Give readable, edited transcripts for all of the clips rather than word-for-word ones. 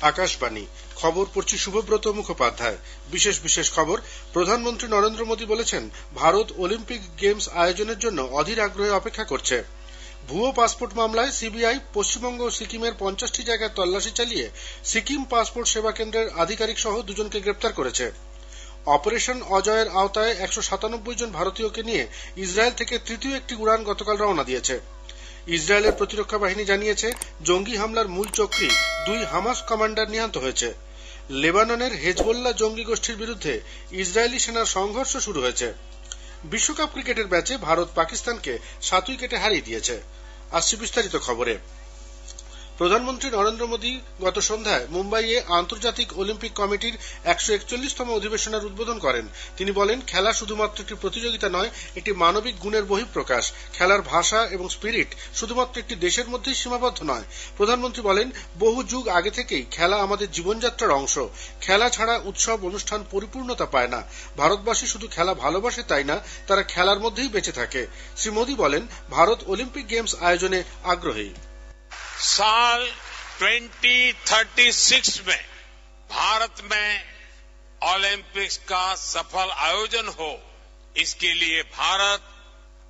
আকাশবাণী খবর পড়ছি শুভব্রত মুখোপাধ্যায়। বিশেষ খবর। প্রধানমন্ত্রী নরেন্দ্র মোদী বলেছেন, ভারত অলিম্পিক গেমস আয়োজনের জন্য অধীর আগ্রহে অপেক্ষা করছে। ভুয়ো পাসপোর্ট মামলায় সিবিআই পশ্চিমবঙ্গ ও সিকিমের 50টি জায়গায় তল্লাশি চালিয়ে সিকিম পাসপোর্ট সেবা কেন্দ্রের আধিকারিক সহ দুজনকে গ্রেপ্তার করেছে। অপারেশন অজয়ের আওতায় 197 জন ভারতীয়কে নিয়ে ইসরায়েল থেকে তৃতীয় একটি উড়ান গতকাল রওনা দিয়েছে। ইসরায়েলের প্রতিরক্ষা বাহিনী জানিয়েছে, জঙ্গি হামলার মূল চক্রী 2 হামাস কমান্ডার নিহত হয়েছে। লেবাননের হেজবোল্লাহ জঙ্গি গোষ্ঠীর বিরুদ্ধে ইসরায়েলি সেনার সংঘর্ষ শুরু হয়েছে। বিশ্বকাপ ক্রিকেটের ম্যাচে ভারত পাকিস্তানকে 7 উইকেটে হারিয়ে দিয়েছে। আসছে বিস্তারিত খবরে। প্রধানমন্ত্রী নরেন্দ্র মোদী গত সন্ধ্যায় মুম্বাইয়ে আন্তর্জাতিক অলিম্পিক কমিটির 141তম অধিবেশনের উদ্বোধন করেন। তিনি বলেন, খেলা শুধুমাত্র একটি প্রতিযোগিতা নয়, এটি মানবিক গুণের বহিঃপ্রকাশ। খেলার ভাষা এবং স্পিরিট শুধুমাত্র একটি দেশের মধ্যেই সীমাবদ্ধ নয়। প্রধানমন্ত্রী বলেন, বহু যুগ আগে থেকেই খেলা আমাদের জীবনযাত্রার অংশ। খেলা ছাড়া উৎসব অনুষ্ঠান পরিপূর্ণতা পায় না। ভারতবাসী শুধু খেলা ভালোবাসে তাই না, তারা খেলার মধ্যেই বেঁচে থাকে। শ্রী মোদী বলেন, ভারত অলিম্পিক গেমস আয়োজনে আগ্রহী। साल 2036 में भारत में ओलंपिक्स का सफल आयोजन हो, इसके लिए भारत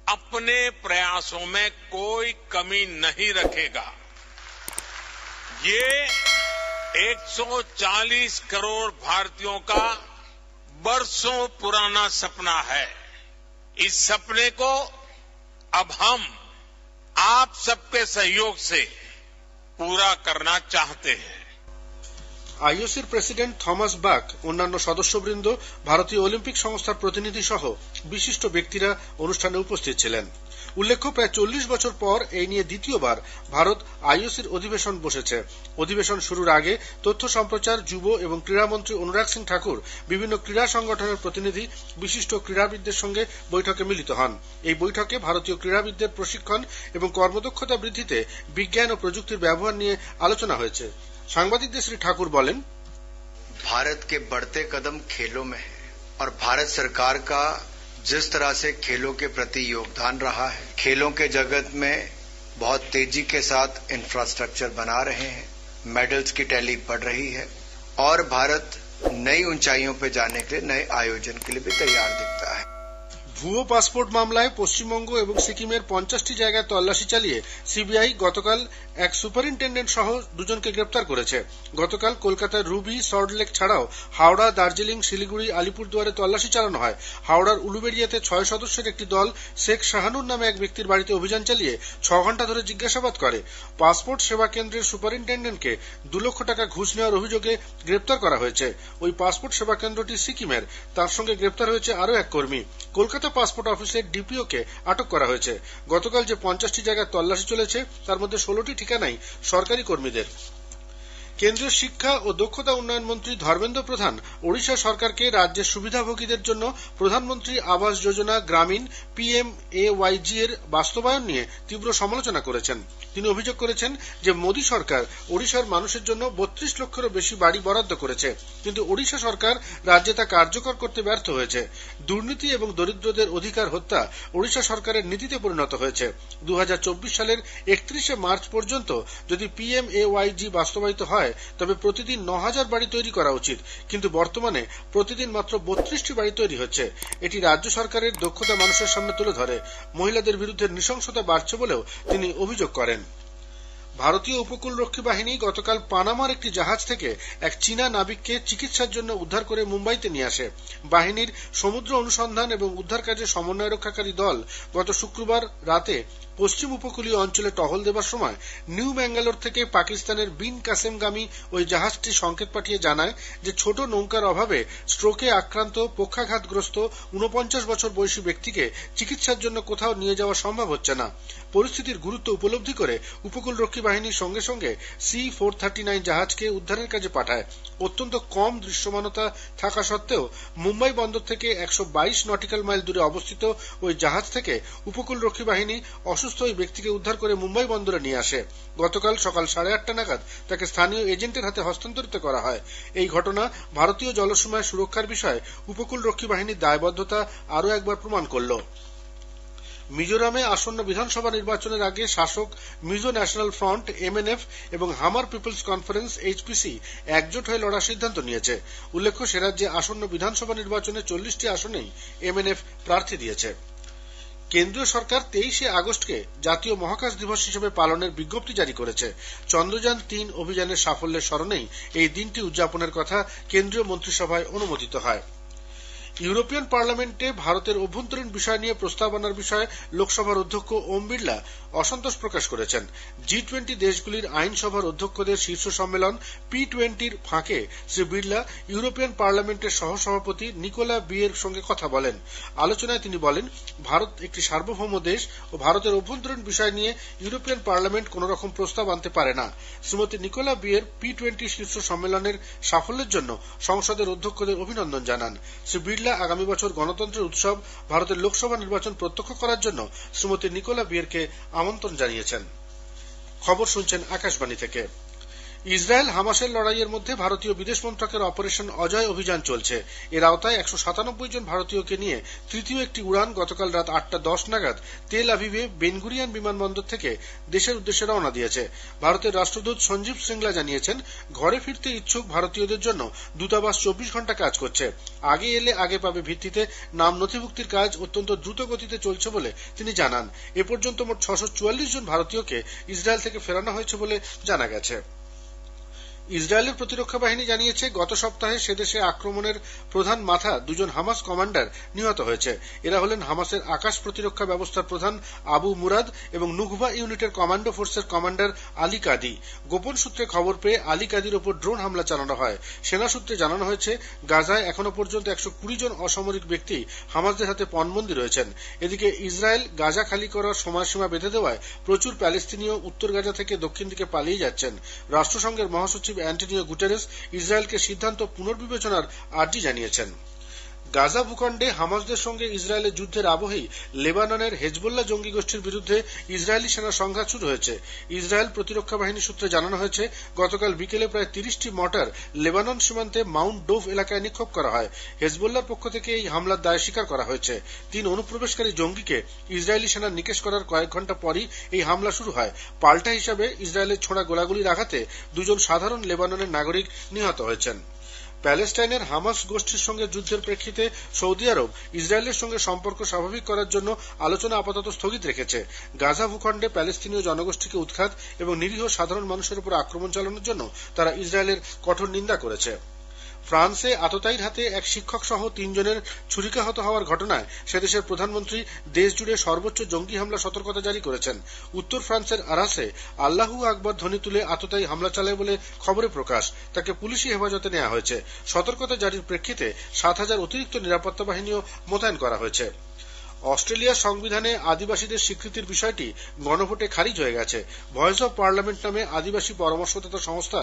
अपने प्रयासों में कोई कमी नहीं रखेगा। ये 140 करोड़ भारतीयों का बरसों पुराना सपना है। इस सपने को अब हम आप सबके सहयोग से पूरा करना चाहते हैं। আইওসির প্রেসিডেন্ট থমাস বাক, অন্যান্য সদস্যবৃন্দ, ভারতীয় অলিম্পিক সংস্থার প্রতিনিধি সহ বিশিষ্ট ব্যক্তিরা অনুষ্ঠানে উপস্থিত ছিলেন। উল্লেখ্য, প্রায় 40 বছর পর এই নিয়ে দ্বিতীয়বার ভারত আইওসির অধিবেশন বসেছে। অধিবেশন শুরুর আগে তথ্য সম্প্রচার, যুব এবং ক্রীড়ামন্ত্রী অনুরাগ সিং ঠাকুর বিভিন্ন ক্রীড়া সংগঠনের প্রতিনিধি, বিশিষ্ট ক্রীড়াবিদদের সঙ্গে বৈঠকে মিলিত হন। এই বৈঠকে ভারতীয় ক্রীড়াবিদদের প্রশিক্ষণ এবং কর্মদক্ষতা বৃদ্ধিতে বিজ্ঞান ও প্রযুক্তির ব্যবহার নিয়ে আলোচনা হয়েছে। সাংবাদিকদের শ্রী ঠাকুর বলেন, भारत के बढ़ते कदम खेलों में है और भारत सरकार का जिस तरह से खेलों के प्रति योगदान रहा है, खेलों के जगत में बहुत तेजी के साथ इंफ्रास्ट्रक्चर बना रहे हैं, मेडल्स की टैली बढ़ रही है और भारत नई ऊंचाइयों पर जाने के लिए नए आयोजन के लिए भी तैयार दिखता है। ভুয়ো পাসপোর্ট মামলায় পশ্চিমবঙ্গ এবং সিকিমের 50টি জায়গায় তল্লাশি চালিয়ে সিবিআই গতকাল এক সুপারিনটেন্ডেন্ট সহ দুজনকে গ্রেপ্তার করেছে। গতকাল কলকাতার রুবি, সল্টলেক ছাড়াও হাওড়া, দার্জিলিং, শিলিগুড়ি, আলিপুরদুয়ারে তল্লাশি চালানো হয়। হাওড়ার উলুবেড়িয়াতে 6 সদস্যের একটি দল শেখ শাহানুর নামে এক ব্যক্তির বাড়িতে অভিযান চালিয়ে 6 ঘণ্টা ধরে জিজ্ঞাসাবাদ করে। পাসপোর্ট সেবা কেন্দ্রের সুপারিনটেন্ডেন্টকে 2 লক্ষ টাকা ঘুষ নেওয়ার অভিযোগে গ্রেপ্তার করা হয়েছে। ওই পাসপোর্ট সেবা কেন্দ্রটি সিকিমের। তার সঙ্গে গ্রেপ্তার হয়েছে আরও এক কর্মী। কলকাতা পাসপোর্ট অফিসের ডিপিওকে আটক করা হয়েছে। গতকাল যে 50টি জায়গায় তল্লাশি চলেছে তার মধ্যে 16টি ঠিকানাই সরকারি কর্মীদের। কেন্দ্রীয় শিক্ষা ও দক্ষতা উন্নয়ন মন্ত্রী ধর্মেন্দ্র প্রধান ওড়িশা সরকারকে রাজ্যের সুবিধাভোগীদের জন্য প্রধানমন্ত্রী আবাস যোজনা গ্রামীণ PMAYG এর বাস্তবায়ন নিয়ে তীব্র সমালোচনা করেছেন। তিনি অভিযোগ করেছেন যে মোদী সরকার ওড়িশার মানুষের জন্য 32 লক্ষেরও বেশি বাড়ি বরাদ্দ করেছে, কিন্তু ওড়িশা সরকার রাজ্যে তা কার্যকর করতে ব্যর্থ হয়েছে। দুর্নীতি এবং দরিদ্রদের অধিকার হত্যা ওড়িশা সরকারের নীতিতে পরিণত হয়েছে। 2024 সালের 31শে মার্চ পর্যন্ত যদি PMAYG বাস্তবায়িত হয় তবে প্রতিদিন 9000 বাড়ি তৈরি করা উচিত, কিন্তু বর্তমানে প্রতিদিন মাত্র 32টি বাড়ি তৈরি হচ্ছে। এটি রাজ্য সরকারের দক্ষতা মানুষের সামনে তুলে ধরে। মহিলাদের বিরুদ্ধে নৃশংসতা বাড়ছে বলেও তিনি অভিযোগ করেন। ভারতীয় উপকূলরক্ষী বাহিনী গতকাল পানামার একটি জাহাজ থেকে এক চীনা নাবিককে চিকিৎসার জন্য উদ্ধার করে মুম্বাইতে নিয়ে আসে। বাহিনীর সমুদ্র অনুসন্ধান এবং উদ্ধার কাজে সমন্বয় রক্ষাকারী দল গত শুক্রবার রাতে পশ্চিম উপকূলীয় অঞ্চলে টহল দেবার সময় নিউ ম্যাঙ্গালোর থেকে পাকিস্তানের বিন কাসেমগামী ওই জাহাজটি সংকেত পাঠিয়ে জানায় যে ছোট নৌকার অভাবে স্ট্রোকে আক্রান্ত, পক্ষাঘাতগ্রস্ত 49 বছর বয়সী ব্যক্তিকে চিকিৎসার জন্য কোথাও নিয়ে যাওয়া সম্ভব হচ্ছে না। পরিস্থিতির গুরুত্ব উপলব্ধি করে উপকূলরক্ষী বাহিনীর সঙ্গে সঙ্গে C-439 জাহাজকে উদ্ধারের কাজে পাঠায়। অত্যন্ত কম দৃশ্যমানতা থাকা সত্ত্বেও মুম্বাই বন্দর থেকে 122 নটিক্যাল মাইল দূরে অবস্থিত ওই জাহাজ থেকে উপকূলরক্ষী বাহিনী অসুস্থ ওই ব্যক্তিকে উদ্ধার করে মুম্বাই বন্দরে নিয়ে আসে। গতকাল সকাল 8:30 নাগাদ তাকে স্থানীয় এজেন্টের হাতে হস্তান্তরিত করা হয়। এই ঘটনা ভারতীয় জলসীমায় সুরক্ষার বিষয়ে উপকূলরক্ষী বাহিনীর দায়বদ্ধতা আরও একবার প্রমাণ করল। মিজোরামে আসন্ন বিধানসভা নির্বাচনের আগে শাসক মিজো ন্যাশনাল ফ্রন্ট এমএনএফ এবং হামার পিপলস কনফারেন্স এইচপিসি একজোট হয়ে লড়ার সিদ্ধান্ত নিয়েছে। উল্লেখ্য, সে রাজ্যে আসন্ন বিধানসভা নির্বাচনে 40টি আসনেই এমএনএফ প্রার্থী দিয়েছে। কেন্দ্রীয় সরকার 23শে আগস্টকে জাতীয় মহাকাশ দিবস হিসেবে পালনের বিজ্ঞপ্তি জারি করেছে। চন্দ্রযান-3 অভিযানের সাফল্যের স্মরণেই এই দিনটি উদযাপনের কথা কেন্দ্রীয় মন্ত্রিসভায় অনুমোদিত হয়। ইউরোপিয়ান পার্লামেন্টে ভারতের অভ্যন্তরীণ বিষয় নিয়ে প্রস্তাব আনার বিষয়ে লোকসভার অধ্যক্ষ ওম বিড়লা অসন্তোষ প্রকাশ করেছেন। G20 দেশগুলির আইনসভার অধ্যক্ষদের শীর্ষ সম্মেলন P20-র ফাঁকে শ্রী বিড়লা ইউরোপিয়ান পার্লামেন্টের সহসভাপতি নিকোলা বিয়ের সঙ্গে কথা বলেন। আলোচনায় তিনি বলেন, ভারত একটি সার্বভৌম দেশ ও ভারতের অভ্যন্তরীণ বিষয় নিয়ে ইউরোপিয়ান পার্লামেন্ট কোন রকম প্রস্তাব আনতে পারে না। শ্রীমতী নিকোলা বিয়ের P20 শীর্ষ সম্মেলনের সাফল্যের জন্য সংসদের অধ্যক্ষদের অভিনন্দন জানান। শ্রী বিড়লা আগামী বছর গণতন্ত্রের উৎসব ভারতের লোকসভা নির্বাচন প্রত্যক্ষ করার জন্য শ্রীমতী নিকোলা বিয়েরকে আমন্ত্রণ জানিয়েছেন। খবর শুনছেন আকাশবাণী থেকে। ইসরায়েল হামাসের লড়াইয়ের মধ্যে ভারতীয় বিদেশ মন্ত্রকের অপারেশন অজয় অভিযান চলছে। এর আওতায় 197 জন ভারতীয়কে নিয়ে তৃতীয় একটি উড়ান গতকাল রাত 8:10 নাগাদ তেল আভিভে বেনগুরিয়ান বিমানবন্দর থেকে দেশের উদ্দেশ্যে রওনা দিয়েছে। ভারতের রাষ্ট্রদূত সঞ্জীব শ্রিংলা জানিয়েছেন, ঘরে ফিরতে ইচ্ছুক ভারতীয়দের জন্য দূতাবাস 24 ঘন্টা কাজ করছে। আগে এলে আগে পাবে ভিত্তিতে নাম নথিভুক্তির কাজ অত্যন্ত দ্রুত গতিতে চলছে বলে তিনি জানান। এ পর্যন্ত মোট 644 জন ভারতীয়কে ইসরায়েল থেকে ফেরানো হয়েছে বলে জানা গেছে। ইসরায়েলের প্রতিরক্ষা বাহিনী জানিয়েছে, গত সপ্তাহে সেদেশে আক্রমণের প্রধান মাথা দুজন হামাস কমান্ডার নিহত হয়েছে। এরা হলেন হামাসের আকাশ প্রতিরক্ষা ব্যবস্থার প্রধান আবু মুরাদ এবং নুকবা ইউনিটের কমান্ডো ফোর্সের কমান্ডার আলী কাদি। গোপন সূত্রে খবর পেয়ে আলী কাদির ওপর ড্রোন হামলা চালানো হয়। সেনা সূত্রে জানানো হয়েছে, গাজায় এখনো পর্যন্ত 120 জন অসামরিক ব্যক্তি হামাসদের হাতে পণবন্দী রয়েছেন। এদিকে ইসরায়েল গাজা খালি করার সময়সীমা বেঁধে দেওয়ায় প্রচুর প্যালেস্তিনীয় উত্তর গাজা থেকে দক্ষিণ দিকে পালিয়ে যাচ্ছেন। রাষ্ট্রসংঘের মহাসচিব অ্যান্টনিও গুটেরেস ইসরায়েলকে সিদ্ধান্ত পুনর্বিবেচনার আর্জি জানিয়েছেন। গাজা ভূখণ্ডে হামাসদের সঙ্গে ইসরায়েলের যুদ্ধের আবহেই লেবাননের হেজবোল্লাহ জঙ্গি গোষ্ঠীর বিরুদ্ধে ইসরায়েলি সেনা সংঘাত শুরু হয়েছে। ইসরায়েল প্রতিরক্ষা বাহিনী সূত্রে জানানো হয়েছে, গতকাল বিকেলে প্রায় 30টি মর্টার লেবানন সীমান্তে মাউন্ট ডোভ এলাকায় নিক্ষেপ করা হয়। হেজবোল্লাহর পক্ষ থেকে এই হামলার দায় স্বীকার করা হয়েছে। 3 অনুপ্রবেশকারী জঙ্গিকে ইসরায়েলি সেনা নিকেশ করার কয়েক ঘন্টা পরই এই হামলা শুরু হয়। পাল্টা হিসাবে ইসরায়েলের ছোড়া গোলাগুলির আঘাতে 2 জন সাধারণ লেবাননের নাগরিক নিহত হয়েছেন। প্যালেস্টাইনের হামাস গোষ্ঠীর সঙ্গে যুদ্ধের প্রেক্ষিতে সৌদি আরব ইসরায়েলের সঙ্গে সম্পর্ক স্বাভাবিক করার জন্য আলোচনা আপাতত স্থগিত রেখেছে। গাজা ভূখণ্ডে প্যালেস্তিনীয় জনগোষ্ঠীকে উৎখাত এবং নিরীহ সাধারণ মানুষের উপর আক্রমণ চালানোর জন্য তারা ইসরায়েলের কঠোর নিন্দা করেছে। ফ্রান্সে আততায়ীর হাতে এক শিক্ষক সহ 3 জনের ছুরিকাহত হওয়ার ঘটনায় সেদেশের প্রধানমন্ত্রী দেশ জুড়ে সর্বোচ্চ জঙ্গি হামলা সতর্কতা জারি করেছেন। উত্তর ফ্রান্সের আরাসে আল্লাহু আকবর ধ্বনি তুলে আততায়ী হামলা চালায় বলে খবরে প্রকাশ। তাকে পুলিশি হেফাজতে নেওয়া হয়েছে। সতর্কতা জারির প্রেক্ষিতে 7,000 অতিরিক্ত নিরাপত্তা বাহিনীও মোতায়েন করা হয়েছে। অস্ট্রেলিয়ার সংবিধানে আদিবাসীদের স্বীকৃতির বিষয়টি গণভোটে খারিজ হয়ে গেছে। ভয়েস অব পার্লামেন্ট নামে আদিবাসী পরামর্শদাতা সংস্থা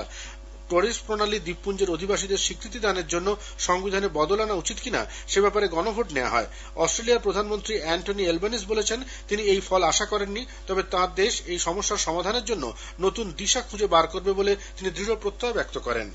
টরিস প্রণালী দ্বীপপুঞ্জের অধিবাসীদের স্বীকৃতি দানের জন্য সংবিধানে বদল আনা উচিত কিনা সে ব্যাপারে গণভোট নেওয়া হয়। অস্ট্রেলিয়ার প্রধানমন্ত্রী অ্যান্টনি অ্যালবানিজ বলেছেন, তিনি এই ফল আশা করেননি, তবে তাঁর দেশ এই সমস্যার সমাধানের জন্য নতুন দিশা খুঁজে বার করবে বলে তিনি দৃঢ় প্রত্যয় ব্যক্ত করেন।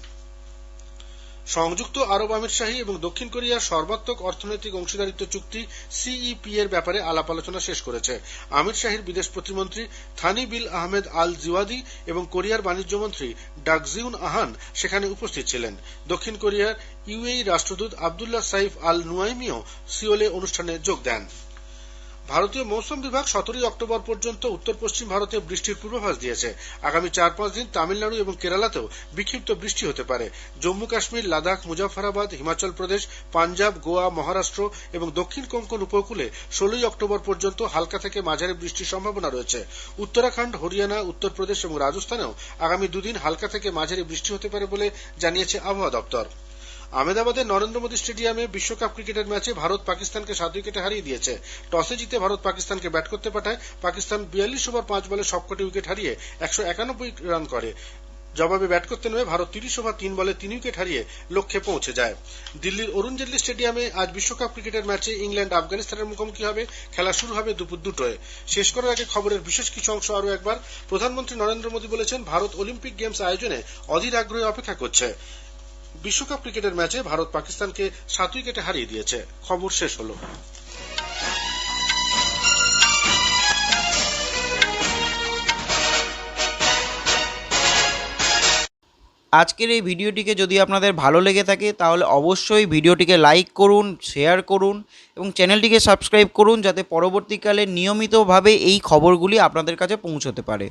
সংযুক্ত আরব আমিরশাহী এবং দক্ষিণ কোরিয়ার সর্বাত্মক অর্থনৈতিক অংশীদারিত্ব চুক্তি সিইপি এর ব্যাপারে আলাপ আলোচনা শেষ করেছে। আমিরশাহীর বিদেশ প্রতিমন্ত্রী থানি বিল আহমেদ আল জিওয়াদি এবং কোরিয়ার বাণিজ্য মন্ত্রী ডাক জিউন আহান সেখানে উপস্থিত ছিলেন। দক্ষিণ কোরিয়ার ইউএই রাষ্ট্রদূত আবদুল্লাহ সাইফ আল নুয়াইমিও সিওলে অনুষ্ঠানে যোগ দেন। ভারতীয় মৌসুম বিভাগ 17 অক্টোবর পর্যন্ত উত্তর পশ্চিম ভারতে বৃষ্টির পূর্বাভাস দিয়েছে। আগামী 4-5 দিন তামিলনাড়ু এবং কেরালাতেও বিক্ষিপ্ত বৃষ্টি হতে পারে। জম্মু কাশ্মীর, লাদাখ, মুজাফফরাবাদ, হিমাচল প্রদেশ, পাঞ্জাব, গোয়া, মহারাষ্ট্র এবং দক্ষিণ কোঙ্কণ উপকূলে 16 অক্টোবর পর্যন্ত হালকা থেকে মাঝারি বৃষ্টির সম্ভাবনা রয়েছে। উত্তরাখণ্ড, হরিয়ানা, উত্তরপ্রদেশ এবং রাজস্থানেও আগামী 2 দিন হালকা থেকে মাঝারি বৃষ্টি হতে পারে বলে জানিয়েছে আবহাওয়া দপ্তর। আহমেদাবাদের নরেন্দ্র মোদী স্টেডিয়ামে বিশ্বকাপ ক্রিকেটের ম্যাচে ভারত পাকিস্তানকে 7 উইকেটে হারিয়ে দিয়েছে। টসে জিতে ভারত পাকিস্তানকে ব্যাট করতে পাঠায়। পাকিস্তান 42 ওভার 5 বলে সবকটি উইকেট হারিয়ে 191 রান করে। জবাবে ব্যাট করতে নেমে ভারত 30 ওভার 3 বলে 3 উইকেট হারিয়ে লক্ষ্যে পৌঁছে যায়। দিল্লির অরুণ জেটলি স্টেডিয়ামে আজ বিশ্বকাপ ক্রিকেটের ম্যাচে ইংল্যান্ড আফগানিস্তানের মুখোমুখি হবে। খেলা শুরু হবে দুপুর 2টায়। শেষ করার আগে খবরের বিশেষ কিছু অংশ আরও একবার। প্রধানমন্ত্রী নরেন্দ্র মোদী বলেছেন, ভারত অলিম্পিক গেমস আয়োজনে অধীর আগ্রহে অপেক্ষা করছে। বিশ্বকাপ ক্রিকেটের ম্যাচে ভারত পাকিস্তানকে 7 উইকেটে হারিয়ে দিয়েছে। খবর শেষ হলো। আজকের এই ভিডিওটিকে যদি আপনাদের ভালো লেগে থাকে তাহলে অবশ্যই ভিডিওটিকে লাইক করুন, শেয়ার করুন এবং চ্যানেলটিকে সাবস্ক্রাইব করুন, যাতে পরবর্তীকালে নিয়মিতভাবে এই খবরগুলি আপনাদের কাছে পৌঁছতে পারে।